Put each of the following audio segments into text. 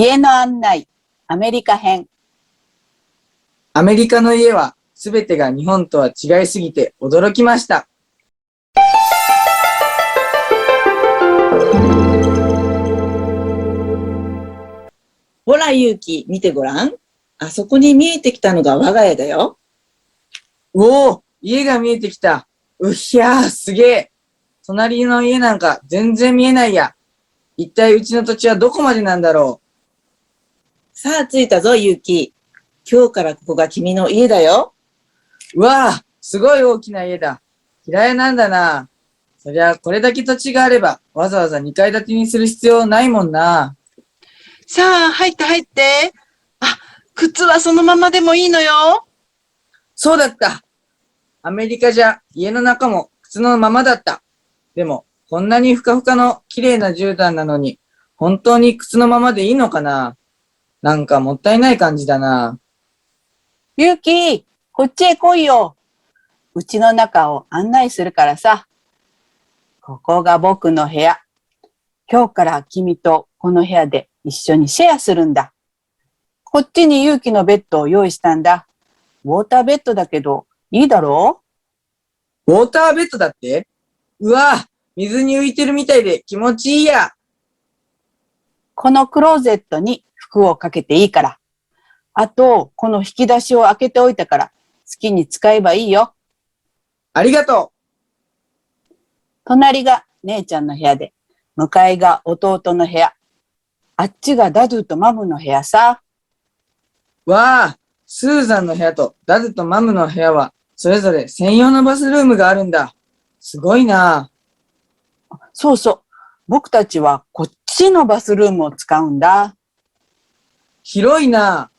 家の案内、アメリカ編。アメリカの家はすべてが日本とは違いすぎて驚きました。ほら、ゆうき、見てごらん。あそこに見えてきたのが我が家だよ。おお、家が見えてきた。うひゃー、すげえ。隣の家なんか全然見えないや。一体うちの土地はどこまでなんだろさあ、着いたぞ、ゆうき。今日からここが君の家だよ。う。うわあ、すごい大きな家だ。平屋なんだな。そりゃこれだけ土地があればわざわざ2階建てにする必要ないもんな。さあ、入って入って。あ、靴はそのままでもいいのよ。そうだった。アメリカじゃ家の中も靴のままだった。でも、こんなにふかふかの綺麗な絨毯なのに、本当に靴のままでいいのかな。なんかもったいない感じだな。ゆうき、こっちへ来いよ。うちの中を案内するからさ。ここが僕の部屋。今日から君とこの部屋で一緒にシェアするんだ。こっちにゆうきのベッドを用意したんだ。ウォーターベッドだけど、いいだろウォーターベッドだって？うわ、水に浮いてるみたいで気持ちいいや。このクローゼットに服をかけていいから。あと、この引き出しを開けておいたから、好きに使えばいいよ。ありがと隣が姉ちゃんの部屋で、向かいが弟の部屋。あっちがダドゥとマムの部屋さ。う。わあ、スーザンの部屋とダズとマムの部屋は、それぞれ専用のバスルームがあるんだ。すごいな。そうそう。僕たちはこっちのバスルームを使うんだ。広いな。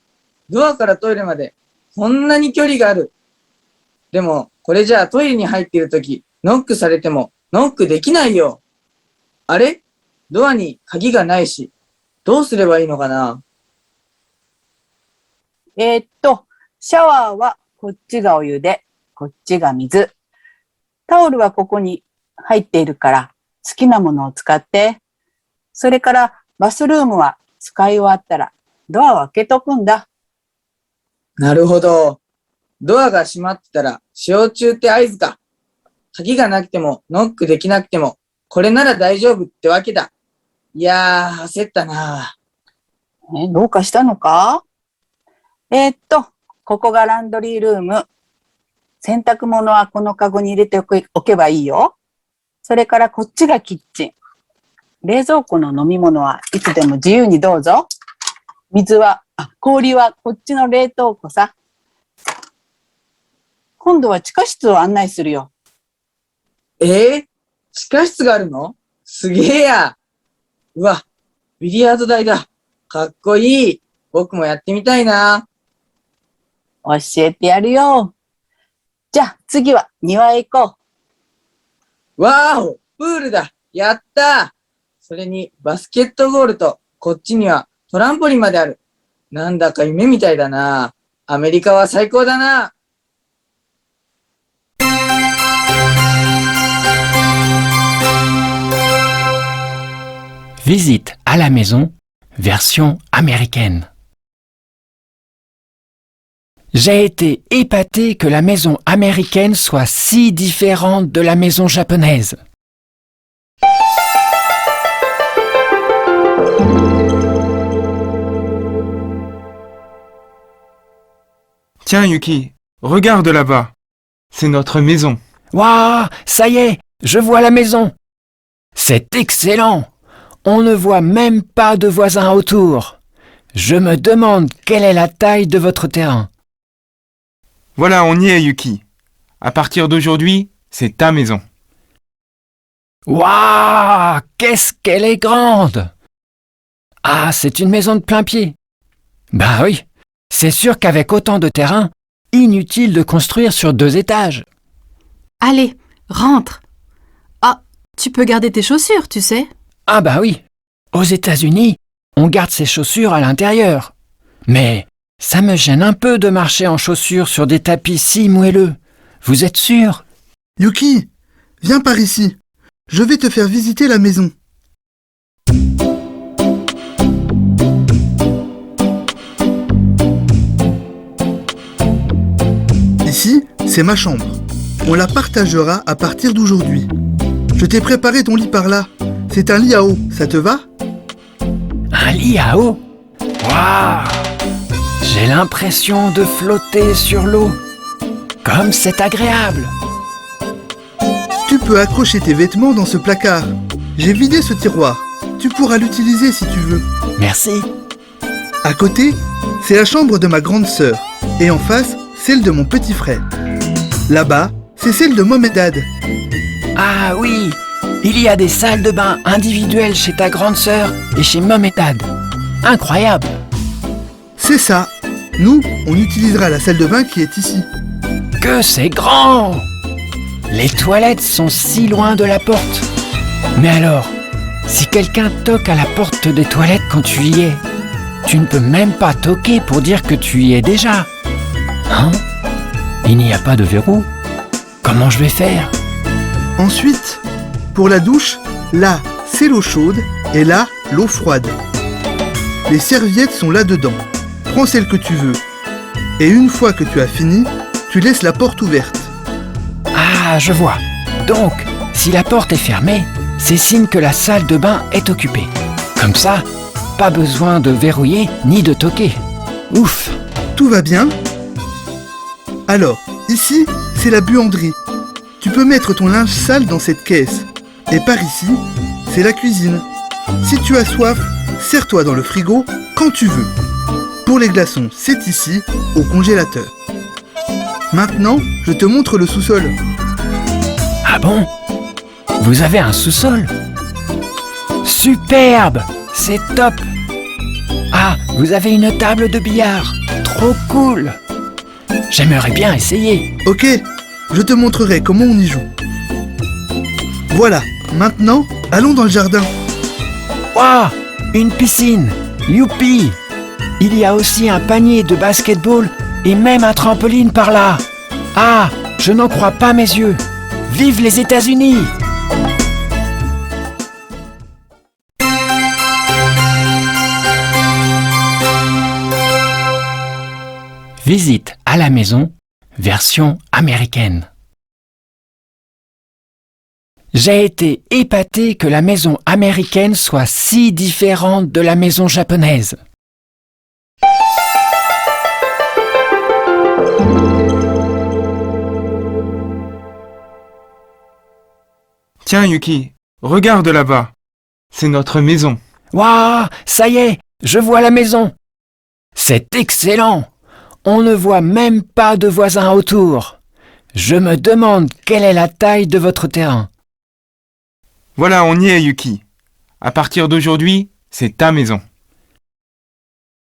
ドアからトイレまで、こんなに距離がある。でも、これじゃあトイレに入っているとき、ノックされても、ノックできないよ。あれ？ドアに鍵がないし、どうすればいいのかな？シャワーはこっちがお湯で、こっちが水。タオルはここに入っているから、好きなものを使って。それからバスルームは使い終わったら、ドアを開けとくんだ。なるほど。ドアが閉まってたら、使用中って合図か。鍵がなくても、ノックできなくても、これなら大丈夫ってわけだ。いやー、焦ったな。どうかしたのか？ここがランドリールーム。洗濯物はこのカゴに入れておけばいいよ。それからこっちがキッチン。冷蔵庫の飲み物はいつでも自由にどうぞ。氷はこっちの冷凍庫さ。今度は地下室を案内するよ。地下室があるの？すげえや。うわ、ビリヤード台だ。かっこいい。僕もやってみたいな。教えてやるよ。じゃあ次は庭へ行こわーお、プールだ。やったー。それにバスケットゴールと、こっちにはトランポリンまである。なんだか夢みたいだな。アメリカは最高だな。Visite à la maison, version américaine. J'ai été épaté que la maison américaine soit si différente de la maison japonaise. Tiens, Yuki, regarde là-bas. C'est notre maison. Waouh, ça y est, je vois la maison. C'est excellent. On ne voit même pas de voisins autour. Je me demande quelle est la taille de votre terrain. Voilà, on y est, Yuki. À partir d'aujourd'hui, c'est ta maison. Waouh, qu'est-ce qu'elle est grande! Ah, c'est une maison de plein pied. Bah oui, c'est sûr qu'avec autant de terrain, inutile de construire sur 2 étages. Allez, rentre. Ah, tu peux garder tes chaussures, tu sais. Ah bah oui, aux États-Unis, on garde ses chaussures à l'intérieur. Mais ça me gêne un peu de marcher en chaussures sur des tapis si moelleux. Vous êtes sûr? Yuki, viens par ici. Je vais te faire visiter la maison. c'est ma chambre. On la partagera à partir d'aujourd'hui. Je t'ai préparé ton lit par là. C'est un lit à eau, ça te va? Un lit à eau? Waouh! J'ai l'impression de flotter sur l'eau. Comme c'est agréable! Tu peux accrocher tes vêtements dans ce placard. J'ai vidé ce tiroir. Tu pourras l'utiliser si tu veux. Merci. À côté, c'est la chambre de ma grande sœur. Et en face, celle de mon petit frère. Là-bas, c'est celle de Mom et Dad. Ah oui! Il y a des salles de bain individuelles chez ta grande sœur et chez Mom et Dad. Incroyable! C'est ça. Nous, on utilisera la salle de bain qui est ici. Que c'est grand! Les toilettes sont si loin de la porte. Mais alors, si quelqu'un toque à la porte des toilettes quand tu y es, tu ne peux même pas toquer pour dire que tu y es déjà. Hein? Il n'y a pas de verrou. Comment je vais faire? Ensuite, pour la douche, là, c'est l'eau chaude et là, l'eau froide. Les serviettes sont là-dedans. Prends celle que tu veux. Et une fois que tu as fini, tu laisses la porte ouverte. Ah, je vois. Donc, si la porte est fermée, c'est signe que la salle de bain est occupée. Comme ça, pas besoin de verrouiller ni de toquer. Ouf! Tout va bien? Alors, ici, c'est la buanderie. Tu peux mettre ton linge sale dans cette caisse. Et par ici, c'est la cuisine. Si tu as soif, serre-toi dans le frigo quand tu veux. Pour les glaçons, c'est ici, au congélateur. Maintenant, je te montre le sous-sol. Ah bon? Vous avez un sous-sol? Superbe! C'est top! Ah, vous avez une table de billard. Trop cool! J'aimerais bien essayer. Ok, je te montrerai comment on y joue. Voilà, maintenant, allons dans le jardin. Waouh! Une piscine! Youpi! Il y a aussi un panier de basketball et même un trampoline par là. Ah! Je n'en crois pas mes yeux! Vive les États-Unis! Visite à la maison, version américaine. J'ai été épaté que la maison américaine soit si différente de la maison japonaise. Tiens, Yuki, regarde là-bas. C'est notre maison. Waouh, ça y est, je vois la maison. C'est excellent. On ne voit même pas de voisins autour. Je me demande quelle est la taille de votre terrain. Voilà, on y est, Yuki. À partir d'aujourd'hui, c'est ta maison.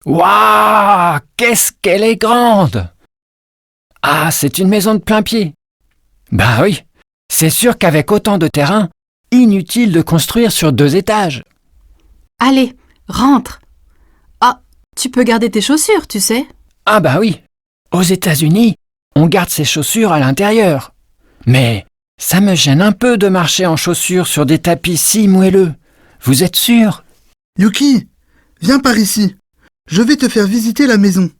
Waouh, qu'est-ce qu'elle est grande! Ah, c'est une maison de plein pied. Ben oui, c'est sûr qu'avec autant de terrain, inutile de construire sur 2 étages. Allez, rentre. Ah, tu peux garder tes chaussures, tu sais. Ah bah oui, aux États-Unis, on garde ses chaussures à l'intérieur. Mais ça me gêne un peu de marcher en chaussures sur des tapis si moelleux. Vous êtes sûr? Yuki, viens par ici. Je vais te faire visiter la maison.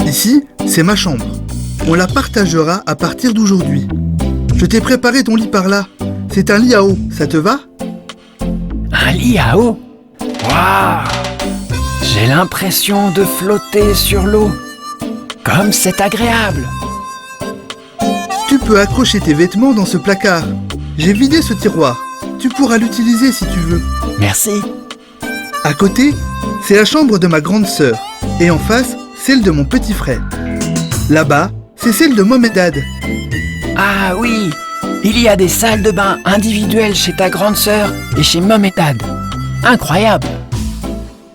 Ici, c'est ma chambre. On la partagera à partir d'aujourd'hui. Je t'ai préparé ton lit par là. C'est un lit à eau, ça te va? Un lit à eau? Waouh! J'ai l'impression de flotter sur l'eau. Comme c'est agréable! Tu peux accrocher tes vêtements dans ce placard. J'ai vidé ce tiroir. Tu pourras l'utiliser si tu veux. Merci. À côté, c'est la chambre de ma grande sœur. Et en face, celle de mon petit frère. Là-bas, c'est celle de Mom et Dad. Ah oui! Il y a des salles de bain individuelles chez ta grande sœur et chez Mom et Dad. Incroyable!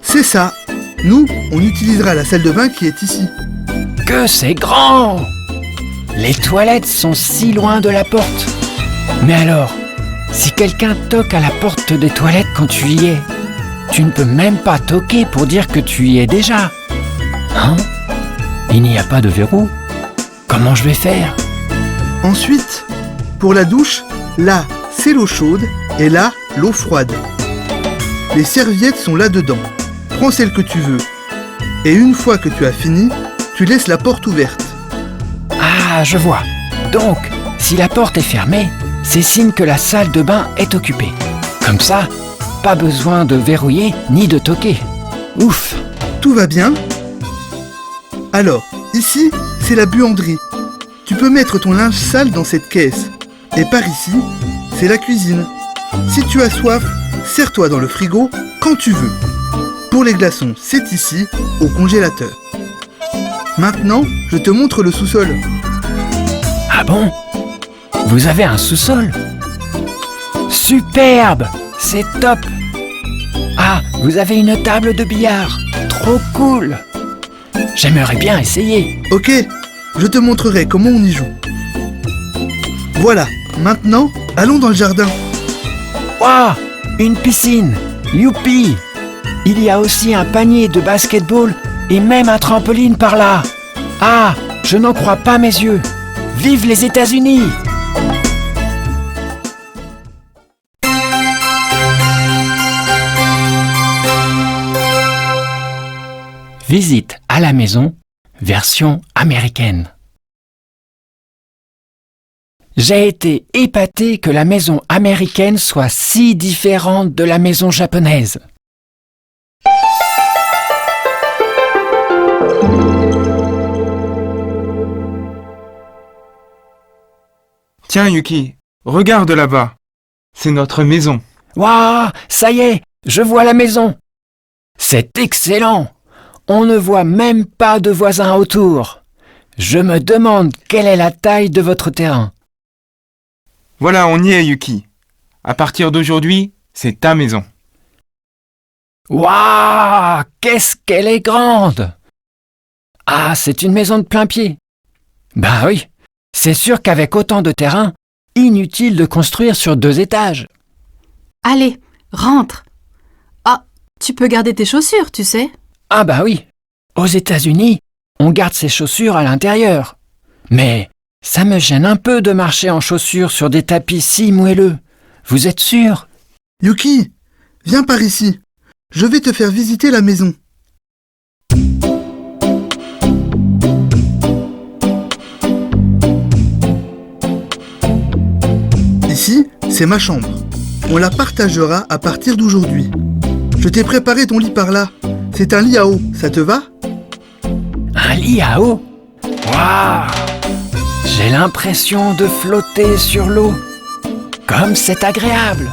C'est ça. Nous, on utilisera la salle de bain qui est ici. Que c'est grand! Les toilettes sont si loin de la porte. Mais alors, si quelqu'un toque à la porte des toilettes quand tu y es, tu ne peux même pas toquer pour dire que tu y es déjà. Hein? Il n'y a pas de verrou. Comment je vais faire? Ensuite, pour la douche, là, c'est l'eau chaude et là, l'eau froide. Les serviettes sont là-dedans. Prends celle que tu veux. Et une fois que tu as fini, tu laisses la porte ouverte. Ah, je vois. Donc, si la porte est fermée, c'est signe que la salle de bain est occupée. Comme ça, pas besoin de verrouiller ni de toquer. Ouf! Tout va bien? Alors, ici, c'est la buanderie. Tu peux mettre ton linge sale dans cette caisse. Et par ici, c'est la cuisine. Si tu as soif, serre-toi dans le frigo quand tu veux. Pour les glaçons, c'est ici, au congélateur. Maintenant, je te montre le sous-sol. Ah bon? Vous avez un sous-sol? Superbe! C'est top! Ah, vous avez une table de billard! Trop cool! J'aimerais bien essayer. Ok, je te montrerai comment on y joue. Voilà, maintenant, allons dans le jardin. Waouh! Une piscine! Youpi! Il y a aussi un panier de basketball et même un trampoline par là. Ah! Je n'en crois pas mes yeux! Vive les États-Unis! Visite à la maison, version américaine. J'ai été épaté que la maison américaine soit si différente de la maison japonaise. Tiens Yuki, regarde là-bas. C'est notre maison. Waouh, ça y est, je vois la maison. C'est excellent. On ne voit même pas de voisins autour. Je me demande quelle est la taille de votre terrain. Voilà, on y est Yuki. À partir d'aujourd'hui, c'est ta maison. Waouh, qu'est-ce qu'elle est grande! Ah, c'est une maison de plein pied. Ben oui, c'est sûr qu'avec autant de terrain, inutile de construire sur 2 étages. Allez, rentre. Ah, tu peux garder tes chaussures, tu sais. Ah bah oui, aux États-Unis, on garde ses chaussures à l'intérieur. Mais ça me gêne un peu de marcher en chaussures sur des tapis si moelleux. Vous êtes sûr? Yuki, viens par ici. Je vais te faire visiter la maison. Ici, c'est ma chambre. On la partagera à partir d'aujourd'hui. Je t'ai préparé ton lit par là. C'est un lit à eau, ça te va? Un lit à eau? Waouh! J'ai l'impression de flotter sur l'eau. Comme c'est agréable!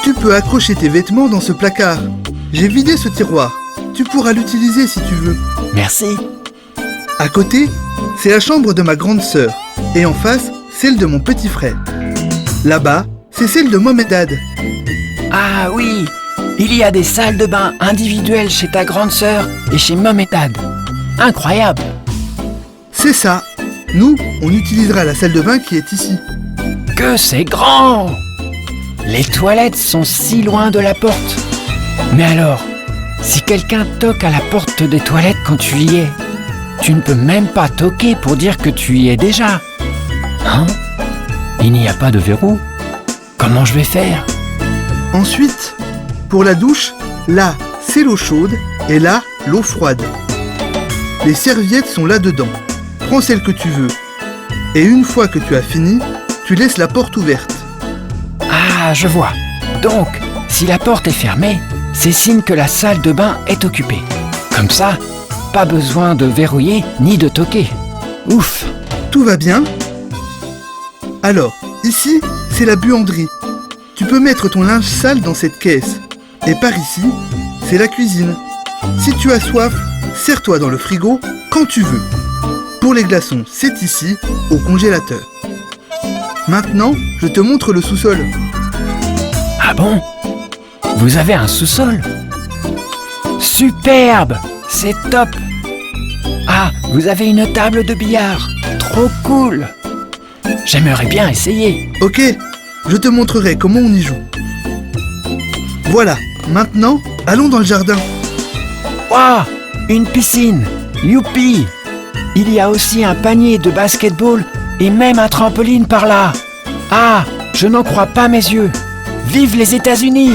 Tu peux accrocher tes vêtements dans ce placard. J'ai vidé ce tiroir. Tu pourras l'utiliser si tu veux. Merci. À côté, c'est la chambre de ma grande sœur. Et en face, celle de mon petit frère. Là-bas, c'est celle de Mohamed. Ah oui! Il y a des salles de bain individuelles chez ta grande sœur et chez Mohamed. Incroyable! C'est ça. Nous, on utilisera la salle de bain qui est ici. Que c'est grand! Les toilettes sont si loin de la porte. Mais alors, si quelqu'un toque à la porte des toilettes quand tu y es, tu ne peux même pas toquer pour dire que tu y es déjà. Hein? Il n'y a pas de verrou. Comment je vais faire? Ensuite, pour la douche, là, c'est l'eau chaude et là, l'eau froide. Les serviettes sont là-dedans. Prends celle que tu veux. Et une fois que tu as fini, tu laisses la porte ouverte. Ah, je vois. Donc, si la porte est fermée, c'est signe que la salle de bain est occupée. Comme ça, pas besoin de verrouiller ni de toquer. Ouf! Tout va bien? Alors, ici, c'est la buanderie. Tu peux mettre ton linge sale dans cette caisse. Et par ici, c'est la cuisine. Si tu as soif, serre-toi dans le frigo quand tu veux. Pour les glaçons, c'est ici, au congélateur. Maintenant, je te montre le sous-sol. Ah bon? Vous avez un sous-sol? Superbe! C'est top! Ah, vous avez une table de billard! Trop cool! J'aimerais bien essayer. Ok, je te montrerai comment on y joue. Voilà, maintenant, allons dans le jardin. Waouh! Une piscine! Youpi! Il y a aussi un panier de basketball et même un trampoline par là. Ah! Je n'en crois pas mes yeux! Vive les États-Unis!